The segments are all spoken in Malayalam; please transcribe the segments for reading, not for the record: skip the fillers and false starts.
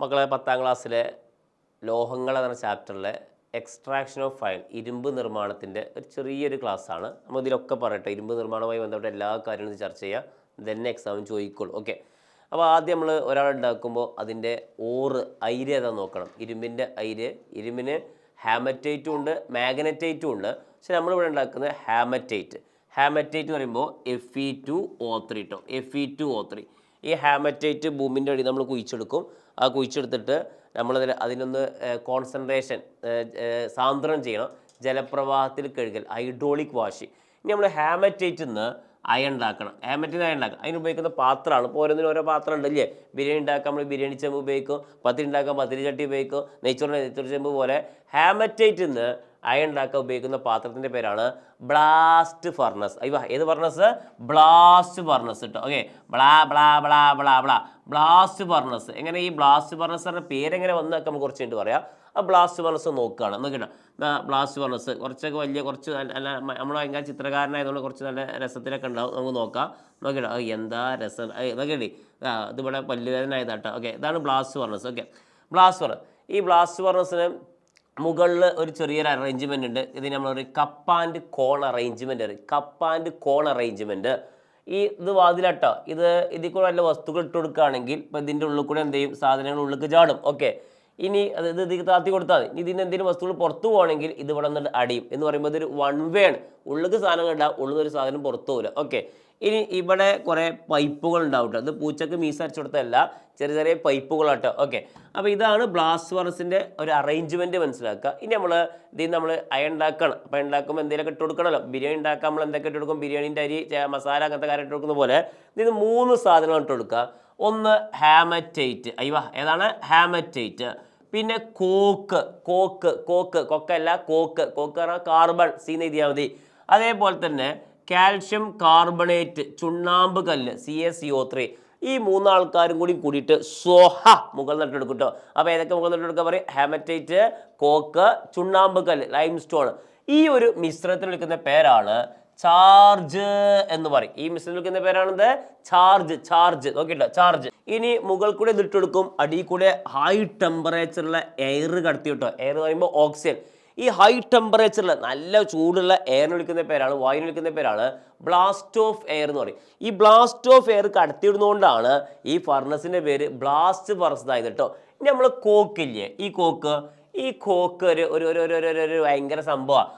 മക്കളെ 10ാം ക്ലാസ്സിലെ ലോഹങ്ങൾ എന്ന ചാപ്റ്ററിലെ എക്സ്ട്രാക്ഷൻ ഓഫ് അയൺ ഇരുമ്പ് നിർമ്മാണത്തിൻ്റെ ഒരു ചെറിയൊരു ക്ലാസ്സാണ്. നമ്മൾ ഇതിലൊക്കെ പറയട്ടെ, ഇരുമ്പ് നിർമ്മാണവുമായി ബന്ധപ്പെട്ട എല്ലാ കാര്യങ്ങളും ചർച്ച ചെയ്യുക, തന്നെ എക്സാമിന് ചോദിക്കുള്ളൂ. ഓക്കെ, അപ്പോൾ ആദ്യം നമ്മൾ ഒരാളുണ്ടാക്കുമ്പോൾ അതിൻ്റെ അയിര് ഏതാ നോക്കണം. ഇരുമ്പിൻ്റെ അയിര്, ഇരുമ്പിന് ഹാമറ്റൈറ്റും ഉണ്ട് മാഗ്നറ്റൈറ്റും ഉണ്ട്. പക്ഷെ നമ്മളിവിടെ ഉണ്ടാക്കുന്നത് ഹാമറ്റൈറ്റ് എന്ന് പറയുമ്പോൾ Fe2O3 കേട്ടോ, Fe2O3. ഈ ഹാമറ്റൈറ്റ് ഭൂമിൻ്റെ അടി നമ്മൾ കുഴിച്ചെടുക്കും. ആ കുഴിച്ചെടുത്തിട്ട് നമ്മളതിൽ അതിനൊന്ന് കോൺസെൻട്രേഷൻ സാന്ദ്രണം ചെയ്യണം, ജലപ്രവാഹത്തിൽ കഴുകൽ, ഹൈഡ്രോളിക് വാഷ്. ഇനി നമ്മൾ ഹാമറ്റൈറ്റിൽ നിന്ന് അയൺ ഉണ്ടാക്കണം. ഹാമറ്റൈറ്റ് അയൺ ഉണ്ടാക്കണം. അതിന് ഉപയോഗിക്കുന്ന പാത്രമാണ്. ഇപ്പോൾ ഓരോന്നിനും ഓരോ പാത്രം ഉണ്ടല്ലേ. ബിരിയാണി ഉണ്ടാക്കാൻ നമ്മൾ ബിരിയാണി ചെമ്പ് ഉപയോഗിക്കും, പത്തിരി ഉണ്ടാക്കാൻ പത്തിരി ചട്ടി ഉപയോഗിക്കും, നെയ്ച്ചോറ് ചെമ്പ് പോലെ ഹാമറ്റൈറ്റിൽ നിന്ന് അയൺ ഉണ്ടാക്കാൻ ഉപയോഗിക്കുന്ന പാത്രത്തിൻ്റെ പേരാണ് ബ്ലാസ്റ്റ് ഫർണസ്. അയ്യോ, ഏത് ഫർണസ്? ബ്ലാസ്റ്റ് ഫർണസ് കേട്ടോ. Okay, blast furnace. എങ്ങനെ ഈ ബ്ലാസ്റ്റ് ഫർണസിൻ്റെ പേരെങ്ങനെ വന്നൊക്കെ നമുക്ക് കുറച്ച് കഴിഞ്ഞിട്ട് പറയാം. ആ ബ്ലാസ്റ്റ് ഫർണസ് നോക്കുകയാണ് നോക്കിട്ടോ. ബ്ലാസ്റ്റ് ഫർണസ് കുറച്ചൊക്കെ കുറച്ച് നല്ല നമ്മൾ ഭയങ്കര ചിത്രകാരനായതുകൊണ്ട് കുറച്ച് നല്ല രസത്തിലൊക്കെ ഉണ്ടാവും. നമുക്ക് നോക്കിട്ടോ. എന്താ രസം നോക്കിയിട്ട്. ഇതിവിടെ പല്ലുവേദനായതാട്ടോ. ഓക്കെ, ഇതാണ് ബ്ലാസ്റ്റ് ഫർണസ്. ഓക്കെ, ഈ ബ്ലാസ്റ്റ് ഫർണസിന് മുകളിൽ ഒരു ചെറിയൊരു അറേഞ്ച്മെൻ്റ് ഉണ്ട്. ഇതിന് നമ്മളൊരു കപ്പ് ആൻഡ് കോൺ അറേഞ്ച്മെൻറ്റ്. ഇത് വാതിലാട്ടോ. ഇതിൽ കൂടെ നല്ല വസ്തുക്കൾ ഇട്ട് കൊടുക്കുകയാണെങ്കിൽ ഇപ്പോൾ ഇതിൻ്റെ ഉള്ളിൽ കൂടെ എന്ത് ചെയ്യും, സാധനങ്ങൾ ഉള്ളിൽ ചാടും. ഓക്കെ, ഇനി ഇത് താത്തി കൊടുത്താൽ മതി. ഇതിന് എന്തെങ്കിലും വസ്തുക്കൾ പുറത്തു പോകണമെങ്കിൽ ഇത് ഇവിടെ നിന്ന് അടിയും എന്ന് പറയുമ്പോൾ ഇതൊരു വൺ വേ ആണ്. ഉള്ളിൽ സാധനങ്ങൾ ഉണ്ടാവും, ഉള്ളിൽ ഒരു സാധനം പുറത്തു പോകില്ല. ഓക്കെ, ഇനി ഇവിടെ കുറേ പൈപ്പുകൾ ഉണ്ടാവും കേട്ടോ. ഇത് പൂച്ചക്ക് മീസ് അരച്ചു കൊടുത്തതല്ല, ചെറിയ പൈപ്പുകളാട്ടോ. ഓക്കെ, അപ്പോൾ ഇതാണ് ബ്ലാസ്റ്റ് ഫർണസിൻ്റെ ഒരു അറേഞ്ച്മെൻറ്റ് മനസ്സിലാക്കുക. ഇനി നമ്മൾ അയൺ ഉണ്ടാക്കണം. അപ്പോൾ ഉണ്ടാക്കുമ്പോൾ എന്തെങ്കിലുമൊക്കെ ഇട്ട് കൊടുക്കണമല്ലോ. ബിരിയാണി ഉണ്ടാക്കാൻ നമ്മൾ എന്തൊക്കെ ഇട്ട് കൊടുക്കും? ബിരിയാണീൻ്റെ അരി, മസാല, അങ്ങനത്തെ കാര്യം ഇട്ട് കൊടുക്കുന്ന പോലെ ഇതിന് 3 സാധനങ്ങൾ ഇട്ട് കൊടുക്കുക. ഒന്ന് ഹാമറ്റൈറ്റ്. ഏതാണ് ഹാമറ്റൈറ്റ്? പിന്നെ കൊക്കല്ല, കോക്ക് പറഞ്ഞാൽ കാർബൺ, സീന്ന് എഴുതിയാൽ മതി. അതേപോലെ തന്നെ കാൽഷ്യം കാർബണേറ്റ്, ചുണ്ണാമ്പ് കല്ല്, CaCO3. ഈ 3 ആൾക്കാരും കൂടിയിട്ട് മുകൾ നട്ടെടുക്കും കേട്ടോ. അപ്പോൾ ഏതൊക്കെ മുകൾ നട്ടെടുക്കുക പറയും? ഹാമറ്റൈറ്റ്, കോക്ക്, ചുണ്ണാമ്പ് കല്ല്, ലൈം സ്റ്റോൺ. ഈ ഒരു മിശ്രിതത്തിൽ വിളിക്കുന്ന പേരാണ് ചാർജ് എന്ന് പറയും. ഈ മിശ്രിതത്തിൽ വിളിക്കുന്ന പേരാണെന്ത്? ചാർജ്. നോക്കിട്ടോ, ചാർജ്. ഇനി മുകൾ കൂടെ ഇതിട്ടെടുക്കും, അടിയിൽ കൂടെ ഹൈ ടെമ്പറേച്ചറുള്ള എയർ കടത്തി കേട്ടോ. എയർ എന്ന് പറയുമ്പോൾ ഓക്സിജൻ. ഈ ഹൈ ടെമ്പറേച്ചറിൽ നല്ല ചൂടുള്ള എയറിന് വിളിക്കുന്ന പേരാണ്, വായുവിന് വിളിക്കുന്ന പേരാണ് ബ്ലാസ്റ്റ് ഓഫ് എയർ എന്ന് പറയും. ഈ ബ്ലാസ്റ്റ് ഓഫ് എയർ കടത്തിയിടുന്നതുകൊണ്ടാണ് ഈ ഫർണസിൻ്റെ പേര് ബ്ലാസ്റ്റ് ഫർണസ് ആയത് കേട്ടോ. ഇനി നമ്മൾ കോക്കില്ലേ, ഈ കോക്ക് ഒരു ഭയങ്കര സംഭവമാണ്.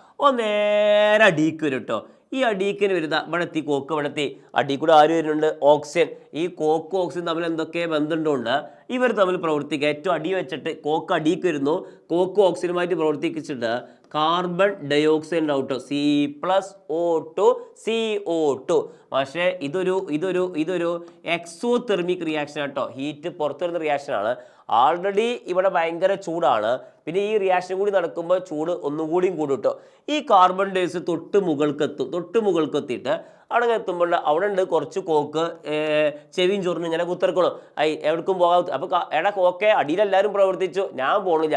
നേരെ അടിയിക്ക് വരും കേട്ടോ. ഈ അടീക്കിന് വരുന്ന കോക്ക് ഇവിടെ എത്തി. അടിയിൽ കൂടെ ആര് വരുന്നുണ്ട്? ഓക്സിജൻ. ഈ കോക്ക് ഓക്സിജൻ തമ്മിൽ എന്തൊക്കെ ബന്ധമുണ്ട്? ഇവർ തമ്മിൽ പ്രവർത്തിക്കുക. ഏറ്റവും അടി വെച്ചിട്ട് കോക്ക് അടിയിക്ക് വരുന്നു, കോക്ക് ഓക്സിജനുമായിട്ട് പ്രവർത്തിച്ചിട്ട് കാർബൺ ഡയോക്സൈഡ് ഉണ്ടാവും കേട്ടോ. C+O2 CO2. പക്ഷേ ഇതൊരു എക്സോതെർമിക് റിയാക്ഷൻ ആട്ടോ. ഹീറ്റ് പുറത്തു വരുന്ന റിയാക്ഷനാണ്. ആൾറെഡി ഇവിടെ ഭയങ്കര ചൂടാണ്. പിന്നെ ഈ റിയാക്ഷൻ കൂടി നടക്കുമ്പോൾ ചൂട് ഒന്നുകൂടിയും കൂടും കേട്ടോ. ഈ കാർബൺ ഡയോക്സൈഡ് തൊട്ട് മുകൾക്ക് എത്തിയിട്ട് അവിടെ എത്തുമ്പോൾ അവിടെ ഉണ്ട് കുറച്ച് കോക്ക് ചെവിയും ചൊറിഞ്ഞ് ഇങ്ങനെ കുത്തിറക്കണം. എവിടേക്കും പോകാൻ. അപ്പോൾ കോക്കെ അടിയിലെല്ലാവരും പ്രവർത്തിച്ചു, ഞാൻ പോകണില്ല.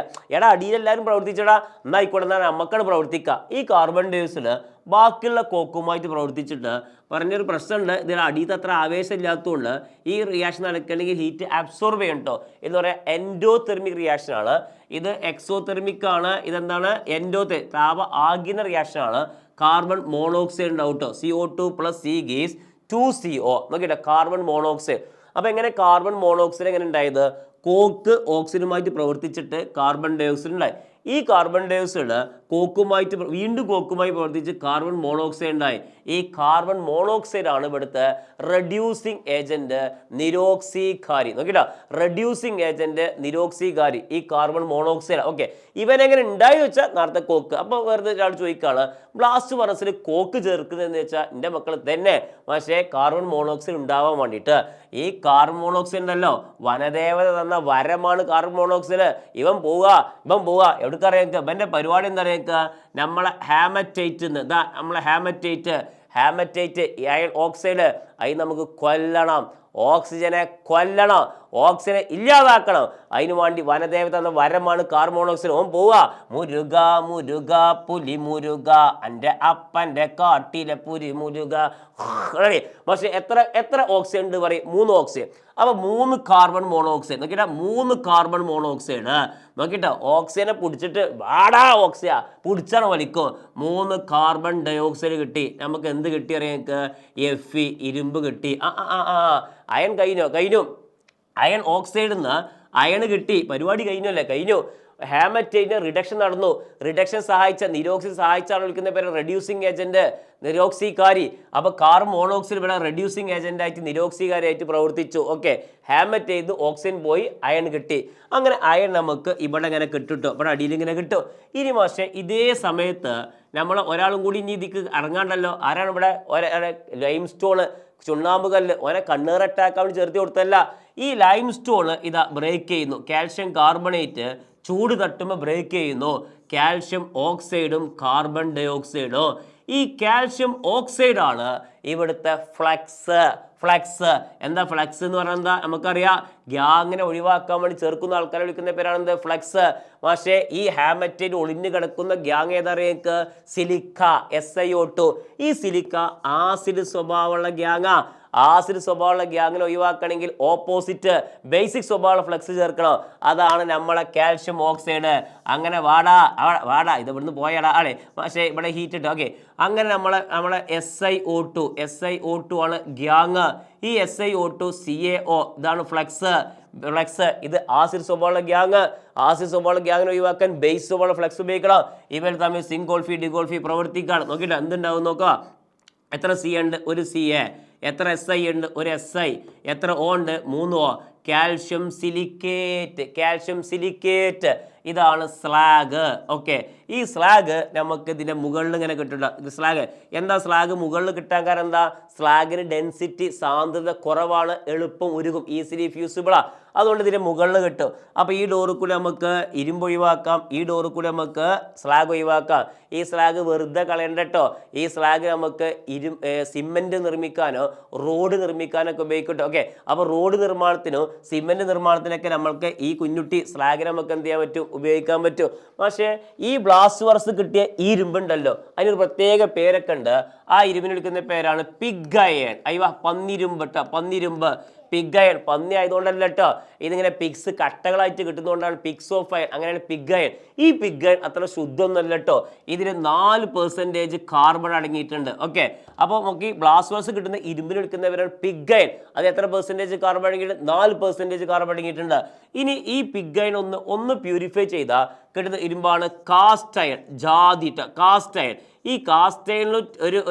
അടിയിലെല്ലാവരും പ്രവർത്തിച്ചടാ, എന്നാൽ ആയിക്കോട്ടെ, എന്നാൽ നമുക്കാണ് പ്രവർത്തിക്കുക. ഈ കാർബൺ ഡയോക്സൈഡ് ബാക്കിയുള്ള കോക്കുമായിട്ട് പ്രവർത്തിച്ചിട്ട് പറഞ്ഞൊരു പ്രശ്നമുണ്ട്. ഇതിൽ അടിയിൽ അത്ര ആവേശം ഇല്ലാത്തതുകൊണ്ട് ഈ റിയാക്ഷൻ നടക്കണമെങ്കിൽ ഹീറ്റ് അബ്സോർബ് ചെയ്യണം കേട്ടോ. എന്ന് പറയാം എൻഡോതെർമിക് റിയാക്ഷനാണ്. ഇത് എക്സോതെർമിക് ആണ്. ഇതെന്താണ്? താപ ആഗിരണ റിയാക്ഷനാണ്. കാർബൺ മോണോക്സൈഡ് ഉണ്ടാവും കേട്ടോ. CO2 + C gives 2CO. നോക്കിയിട്ട് കാർബൺ മോണോക്സൈഡ്. അപ്പോൾ എങ്ങനെ കാർബൺ മോണോക്സൈഡ് എങ്ങനെ ഉണ്ടായത്? കോക്ക് ഓക്സിജനുമായിട്ട് പ്രവർത്തിച്ചിട്ട് കാർബൺ ഡയോക്സൈഡ് ഉണ്ടായി. ഈ കാർബൺ ഡയോക്സൈഡ് വീണ്ടും കോക്കുമായി പ്രവർത്തിച്ച് കാർബൺ മോണോക്സൈഡ് ഉണ്ടായി. ഈ കാർബൺ മോണോക്സൈഡ് ആണ് ഇവിടുത്തെ റെഡ്യൂസിങ് ഏജന്റ് നിരോക്സികാരി. നോക്കിട്ടോ, റെഡ്യൂസിങ് ഏജന്റ് നിരോക്സികാരി ഈ കാർബൺ മോണോക്സൈഡ്. ഓക്കെ, ഇവനെങ്ങനെ ഉണ്ടായി വെച്ചാൽ നേരത്തെ കോക്ക്. അപ്പോൾ വെറുതെ ഒരാൾ ചോദിക്കുകയാണ്, ബ്ലാസ്റ്റ് ഫർണസിൽ കോക്ക് ചേർക്കുന്നതെന്ന് വെച്ചാൽ എൻ്റെ മക്കൾ തന്നെ, പക്ഷേ കാർബൺ മോണോക്സൈഡ് ഉണ്ടാവാൻ വേണ്ടിയിട്ട്. ഈ കാർബൺ മോണോക്സൈഡ് ഉണ്ടല്ലോ, വനദേവത തന്ന വരമാണ് കാർബൺ മോണോക്സൈഡ്. ഇവൻ പോവുക എവിടേക്കറിയാം? ഇവൻ്റെ പരിപാടി എന്താ അറിയാം? നമ്മളെ ഹാമറ്റൈറ്റ് അയൺ ഓക്സൈഡ്, അതിന് നമുക്ക് കൊല്ലണം, ഓക്സിജനെ കൊല്ലണം. ഓക്സിജനെ ഇല്ലാതാക്കണം. അതിനു വേണ്ടി വനദേവത എന്ന വരമാണ് കാർബൺ മോണോക്സൈഡ്. ഓൻ പോവുക മുരുക മുരുക പുലി മുരുക എൻ്റെ അപ്പൻ്റെ കാട്ടിലെ പുലി മുരുക. പക്ഷെ എത്ര ഓക്സിജൻ ഉണ്ട് പറയും? 3 ഓക്സിജൻ. അപ്പൊ 3 കാർബൺ മോണോക്സൈഡ് നോക്കിട്ടാ, 3 കാർബൺ മോണോക്സൈഡ് നോക്കിട്ടോ. ഓക്സിജനെ പിടിച്ചിട്ട് വാടാ ഓക്സിജൻ പിടിച്ചാണ് വലിക്കും. 3 കാർബൺ ഡയോക്സൈഡ് കിട്ടി. നമുക്ക് എന്ത് കിട്ടി അറിയാം? Fe ഇരുമ്പ് കിട്ടി. അയൺ കഴിഞ്ഞു. അയൺ ഓക്സൈഡിൽ നിന്ന് അയൺ കിട്ടി. പരിപാടി കഴിഞ്ഞല്ലേ? കഴിഞ്ഞു. ഹാമറ്റൈറ്റിന് റിഡക്ഷൻ നടന്നു. റിഡക്ഷൻ സഹായിച്ച നിരോക്സിൻ സഹായിച്ചാണ് വിളിക്കുന്ന പേര് റെഡ്യൂസിങ് ഏജന്റ്, നിരോക്സികാരി. അപ്പോൾ കാർബൺ മോണോക്സൈഡ് ഇവിടെ റെഡ്യൂസിങ് ഏജന്റ് ആയിട്ട് നിരോക്സികാരിയായിട്ട് പ്രവർത്തിച്ചു. ഓക്കെ, ഹാമറ്റൈറ്റ് ഓക്സിജൻ പോയി അയൺ കിട്ടി. അങ്ങനെ അയൺ നമുക്ക് ഇവിടെ ഇങ്ങനെ കിട്ടുട്ടോ, ഇവിടെ അടിയിൽ ഇങ്ങനെ കിട്ടും. ഇനി പക്ഷേ ഇതേ സമയത്ത് നമ്മൾ ഒരാളും കൂടി ഇനി ഇതിക്ക് ഇറങ്ങാണ്ടല്ലോ. ആരാണ് ഇവിടെ? ലൈം സ്റ്റോൺ, ചുണ്ണാമ്പ് കല്ല്. ഓനെ കണ്ണേർ അറ്റാക്ക് അവന് ചേർത്ത് കൊടുത്തല്ല. ഈ ലൈം സ്റ്റോൺ ഇതാ ബ്രേക്ക് ചെയ്യുന്നു. കാൽഷ്യം കാർബണേറ്റ് ചൂട് തട്ടുമ്പോൾ ബ്രേക്ക് ചെയ്യുന്നു. കാൽഷ്യം ഓക്സൈഡും കാർബൺ ഡയോക്സൈഡും. ഈ കാൽഷ്യം ഓക്സൈഡാണ് ഇവിടുത്തെ ഫ്ലക്സ്. എന്താ ഫ്ലക്സ് എന്ന് പറഞ്ഞാൽ? എന്താ നമുക്കറിയാം, ഗ്യാങ്ങിനെ ഒഴിവാക്കാൻ വേണ്ടി ചേർക്കുന്ന ആൾക്കാരെ വിളിക്കുന്ന പേരാണ് ഫ്ലക്സ്. പക്ഷേ ഈ ഹാമറ്റൈറ്റ് ഒളിഞ്ഞു കിടക്കുന്ന ഗ്യാങ് ഏതറിയേക്ക്? Silica, SiO2. ഈ സിലിക്ക ആസിഡ് സ്വഭാവമുള്ള ഗ്യാങ്ങാ. ആസിഡ് സ്വഭാവമുള്ള ഗ്യാങ്ങിനെ ഒഴിവാക്കണമെങ്കിൽ ഓപ്പോസിറ്റ് ബേസിക് സ്വഭാവമുള്ള ഫ്ലക്സ് ചേർക്കണം. അതാണ് നമ്മളെ കാൽഷ്യം ഓക്സൈഡ്. അങ്ങനെ വാടാ ഇത് ഇവിടുന്ന് പോയാടാ ആളെ. പക്ഷേ ഇവിടെ ഹീറ്റ് ഇട്ട്. ഓക്കെ, അങ്ങനെ നമ്മളെ SiO2 ആണ് ഗ്യാങ്. ഈ SiO2 CaO ഇതാണ് ഫ്ലക്സ്. ഇത് ആസിഡ് സ്വഭാവമുള്ള ഗ്യാങ്. ആസിഡ് സ്വഭാവമുള്ള ഗ്യാങ്ങിനെ ഒഴിവാക്കാൻ ബേസ് സ്വഭാവമുള്ള ഫ്ലക്സ് ഉപയോഗിക്കണം. ഇവർ തമ്മിൽ സിങ്കോൾഫി ഡിഗോൾഫി പ്രവർത്തിക്കാണ്. നോക്കിയിട്ട് എന്തുണ്ടാവും നോക്കുക. എത്ര C ഉണ്ട്? ഒരു Ca. എത്ര Si ഉണ്ട്? ഒരു Si. എത്ര O ഉണ്ട്? 3 O. കാൽഷ്യം സിലിക്കേറ്റ് ഇതാണ് സ്ലാഗ്. ഓക്കെ, ഈ സ്ലാഗ് നമുക്ക് ഇതിൻ്റെ മുകളിൽ ഇങ്ങനെ കിട്ടുന്നുണ്ട്. സ്ലാഗ് എന്താ? സ്ലാഗ് മുകളിൽ കിട്ടാൻ കാരണം എന്താ? സ്ലാഗിന് ഡെൻസിറ്റി, സാന്ദ്രത കുറവാണ്, എളുപ്പം ഉരുകും, ഈസിലി ഫ്യൂസിബിളാ. അതുകൊണ്ട് ഇതിൻ്റെ മുകളിൽ കിട്ടും. അപ്പോൾ ഈ ഡോറിൽ കൂടി നമുക്ക് ഇരുമ്പ് ഒഴിവാക്കാം, ഈ ഡോറിൽ കൂടി നമുക്ക് സ്ലാഗ് ഒഴിവാക്കാം. ഈ സ്ലാഗ് വെറുതെ കളയണ്ട കേട്ടോ. ഈ സ്ലാഗ് നമുക്ക് സിമെൻറ്റ് നിർമ്മിക്കാനോ റോഡ് നിർമ്മിക്കാനൊക്കെ ഉപയോഗിക്കട്ടോ. ഓക്കെ, അപ്പോൾ റോഡ് നിർമ്മാണത്തിനോ സിമെൻറ്റ് നിർമ്മാണത്തിനൊക്കെ നമ്മൾക്ക് ഈ കുഞ്ഞുട്ടി സ്ലാഗിനെ നമുക്ക് എന്ത് ചെയ്യാൻ പറ്റും? ഉപയോഗിക്കാൻ പറ്റും. പക്ഷേ ഈ ബ്ലാസ്റ്റ് വർസ് കിട്ടിയ ഈ ഇരുമ്പുണ്ടല്ലോ, അതിനൊരു പ്രത്യേക പേരൊക്കെ ഉണ്ട്. ആ ഇരുമ്പിന് വിളിക്കുന്ന പേരാണ് പിഗ് അയൺ. പന്നിരുമ്പ്. പിഗ് അയൺ പന്നി ആയതുകൊണ്ടല്ല കേട്ടോ, ഇതിങ്ങനെ പിഗ്സ് കട്ടകളായിട്ട് കിട്ടുന്നതുകൊണ്ടാണ് പിഗ്സ് ഓഫ് അയൺ. അങ്ങനെയാണ് പിഗ് അയൺ. ഈ പിഗ് അയൺ അത്ര ശുദ്ധമൊന്നുമല്ല കേട്ടോ. ഇതിൽ 4% കാർബൺ അടങ്ങിയിട്ടുണ്ട്. ഓക്കെ, അപ്പോൾ നമുക്ക് ഈ ബ്ലാസ്റ്റേഴ്സ് കിട്ടുന്ന ഇരുമ്പിന് എടുക്കുന്നവരാണ് പിഗ് അയൺ. അത് എത്ര പെർസെൻറ്റേജ് കാർബൺ അടങ്ങിയിട്ടുണ്ട്? 4% കാർബൺ അടങ്ങിയിട്ടുണ്ട്. ഇനി ഈ പിഗ് അയൺ ഒന്ന് പ്യൂരിഫൈ ചെയ്താൽ കിട്ടുന്ന ഇരുമ്പാണ് കാസ്റ്റ് അയൺ. Cast iron. ഈ കാസ്റ്റ് അയണിൽ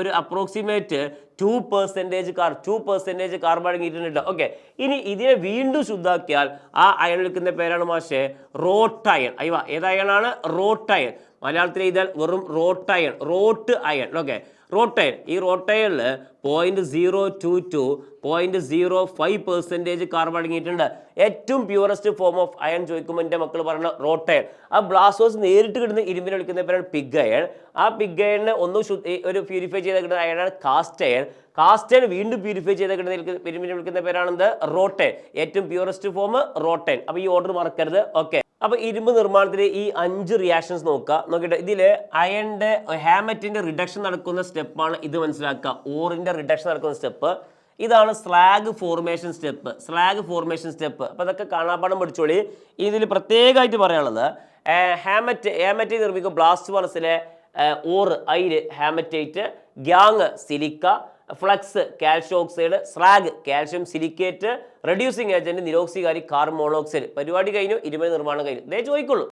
ഒരു അപ്രോക്സിമേറ്റ് 2% കാർബൺ അടങ്ങിയിട്ടുണ്ട്. ഓക്കെ, ഇനി ഇതിനെ വീണ്ടും ശുദ്ധാക്കിയാൽ ആ അയൺ വിളിക്കുന്ന പേരാണ് മാഷേ റോട്ട് അയൺ. ഏത് അയണാണ്? Rote iron. മലയാളത്തിൽ എഴുതാൽ വെറും wrought iron. Okay, wrought iron. ഈ റോട്ട് അയണിൽ 0.022 0.05% കാർബൺ അടങ്ങിയിട്ടുണ്ട്. ഏറ്റവും പ്യൂറസ്റ്റ് ഫോം ഓഫ് അയൺ ചോദിക്കുമ്പോൾ എൻ്റെ മക്കൾ പറഞ്ഞ റോട്ട് അയൺ. ആ ബ്ലാസ്റ്റേഴ്സ് നേരിട്ട് കിട്ടുന്ന ഇരുമ്പിനെ വിളിക്കുന്ന പേരാണ് പിഗ് അയൺ. ആ പിഗ് അയണിനെ ഒരു പ്യൂരിഫൈ ചെയ്ത് കിട്ടുന്ന അയണാണ് കാസ്റ്റ് അയൺ. കാസ്റ്റ് അയൺ വീണ്ടും പ്യൂരിഫൈ ചെയ്ത് കിട്ടുന്ന ഇരുമ്പിനെ വിളിക്കുന്ന പേരാണെന്ത്? Wrought iron. ഏറ്റവും പ്യൂറസ്റ്റ് ഫോം റോട്ട് അയൺ. അപ്പോൾ ഈ ഓർഡർ മറക്കരുത്. ഓക്കെ, അപ്പോൾ ഇരുമ്പ് നിർമ്മാണത്തിൽ ഈ 5 റിയാക്ഷൻസ് നോക്കിയിട്ട് ഇതിൽ അയണിൻ്റെ ഹാമറ്റിൻ്റെ റിഡക്ഷൻ നടക്കുന്ന സ്റ്റെപ്പാണ് ഇത് മനസ്സിലാക്കുക. ഓറിൻ്റെ റിഡക്ഷൻ നടക്കുന്ന സ്റ്റെപ്പ് ഇതാണ് സ്ലാഗ് ഫോർമേഷൻ സ്റ്റെപ്പ്. അപ്പോൾ അതൊക്കെ കാണാപ്പാടം പഠിച്ചോളി. ഇതിൽ പ്രത്യേകമായിട്ട് പറയാനുള്ളത് ഹാമറ്റൈറ്റ് നിർമ്മിക്കും ബ്ലാസ്റ്റ് ഫർണസിലെ അയിര് haematite, gangue silica, flux calcium oxide, slag calcium silicate, reducing agent നിരോക്സികാരി കാർബൺ മോണോക്സൈഡ്. പരിപാടി കഴിഞ്ഞു, ഇരുമ്പ് നിർമ്മാണം കഴിഞ്ഞു. ഇതേ ചോദിക്കുള്ളൂ.